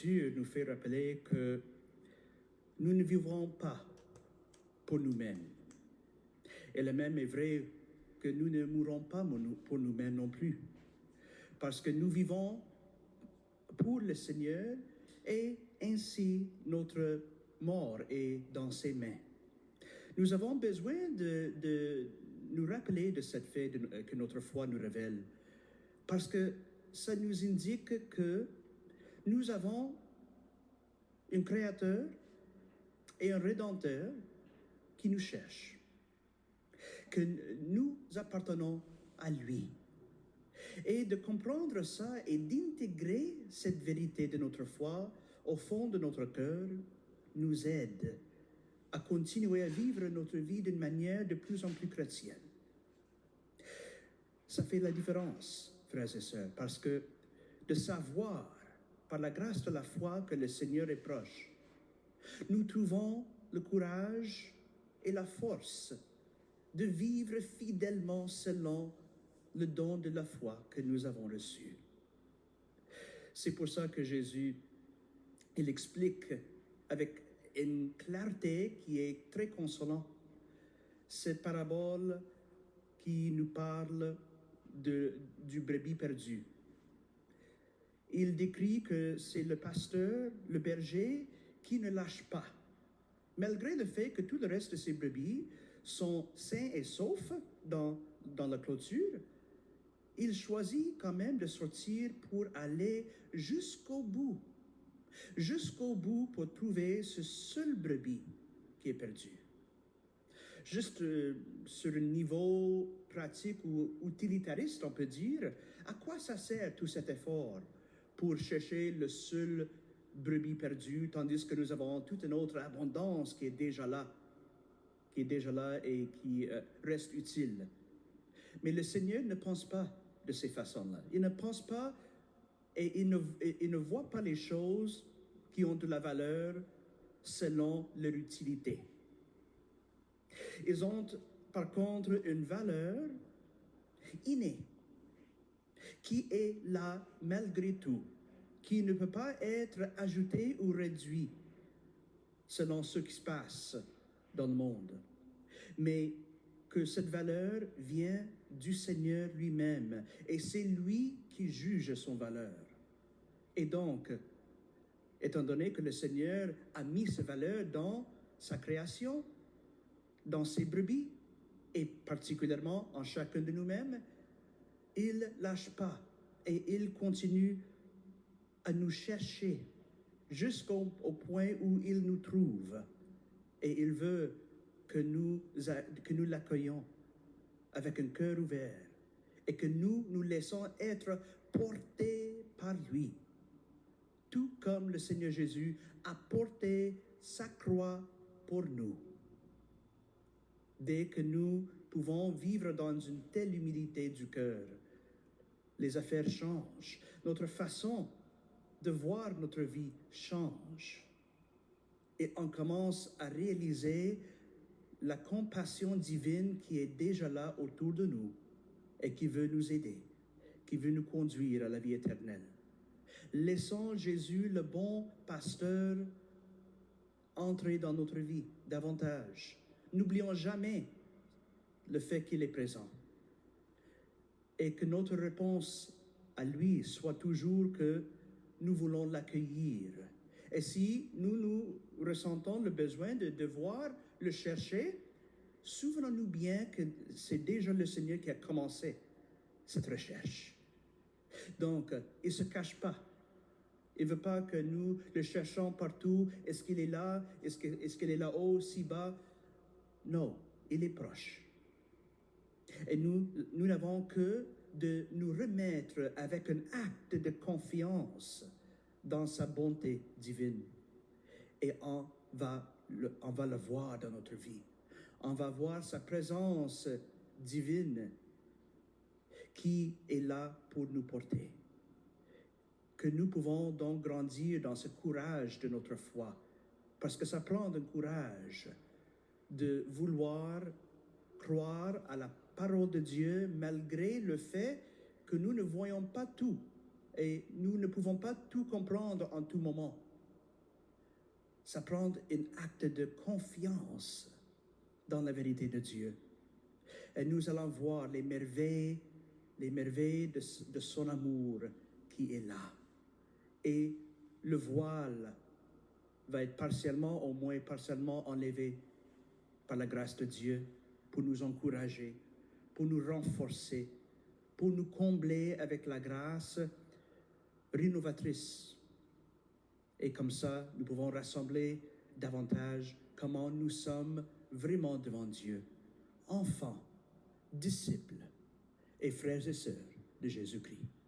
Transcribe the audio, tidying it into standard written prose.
Écritures nous fait rappeler que nous ne vivons pas pour nous-mêmes. Et le même est vrai que nous ne mourrons pas pour nous-mêmes non plus. Parce que nous vivons pour le Seigneur et ainsi notre mort est dans ses mains. Nous avons besoin de nous rappeler de cette fait que notre foi nous révèle. Parce que ça nous indique que nous avons un Créateur et un Rédempteur qui nous cherche. Que nous appartenons à lui. Et de comprendre ça et d'intégrer cette vérité de notre foi au fond de notre cœur nous aide à continuer à vivre notre vie d'une manière de plus en plus chrétienne. Ça fait la différence, frères et sœurs, parce que de savoir, par la grâce de la foi, que le Seigneur est proche, nous trouvons le courage et la force de vivre fidèlement selon le don de la foi que nous avons reçu. C'est pour ça que Jésus, il explique avec une clarté qui est très consolante cette parabole qui nous parle du brebis perdu. Il décrit que c'est le pasteur, le berger, qui ne lâche pas. Malgré le fait que tout le reste de ses brebis sont sains et saufs dans la clôture, il choisit quand même de sortir pour aller jusqu'au bout pour trouver ce seul brebis qui est perdu. Juste sur un niveau pratique ou utilitariste, on peut dire, à quoi ça sert tout cet effort pour chercher le seul brebis perdu, tandis que nous avons toute une autre abondance qui est déjà là et qui reste utile. Mais le Seigneur ne pense pas de ces façons-là. Il ne pense pas et il ne voit pas les choses qui ont de la valeur selon leur utilité. Ils ont par contre une valeur innée qui est là malgré tout, qui ne peut pas être ajoutée ou réduite selon ce qui se passe dans le monde. Mais que cette valeur vient du Seigneur lui-même et c'est lui qui juge son valeur. Et donc, étant donné que le Seigneur a mis cette valeur dans sa création, dans ses brebis et particulièrement en chacun de nous-mêmes, il ne lâche pas et il continue à nous chercher jusqu'au point où il nous trouve. Et il veut que nous l'accueillons avec un cœur ouvert et que nous nous laissons être portés par lui. Tout comme le Seigneur Jésus a porté sa croix pour nous. Dès que nous pouvons vivre dans une telle humilité du cœur, les affaires changent. Notre façon de voir notre vie change. Et on commence à réaliser la compassion divine qui est déjà là autour de nous et qui veut nous aider, qui veut nous conduire à la vie éternelle. Laissons Jésus, le bon pasteur, entrer dans notre vie davantage. N'oublions jamais le fait qu'il est présent. Et que notre réponse à lui soit toujours que nous voulons l'accueillir. Et si nous ressentons le besoin de devoir le chercher, souvenons-nous bien que c'est déjà le Seigneur qui a commencé cette recherche. Donc, il ne se cache pas. Il ne veut pas que nous le cherchions partout. Est-ce qu'il est là? Est-ce qu'il est là-haut, si bas? Non, il est proche. Et nous n'avons que de nous remettre avec un acte de confiance dans sa bonté divine. Et on va le voir dans notre vie. On va voir sa présence divine qui est là pour nous porter. Que nous pouvons donc grandir dans ce courage de notre foi. Parce que ça prend un courage de vouloir croire à la parole de Dieu malgré le fait que nous ne voyons pas tout et nous ne pouvons pas tout comprendre en tout moment. Ça prend un acte de confiance dans la vérité de Dieu. Et nous allons voir les merveilles de son amour qui est là. Et le voile va être partiellement, au moins partiellement enlevé par la grâce de Dieu pour nous encourager, pour nous renforcer, pour nous combler avec la grâce rénovatrice. Et comme ça, nous pouvons rassembler davantage comment nous sommes vraiment devant Dieu, enfants, disciples et frères et sœurs de Jésus-Christ.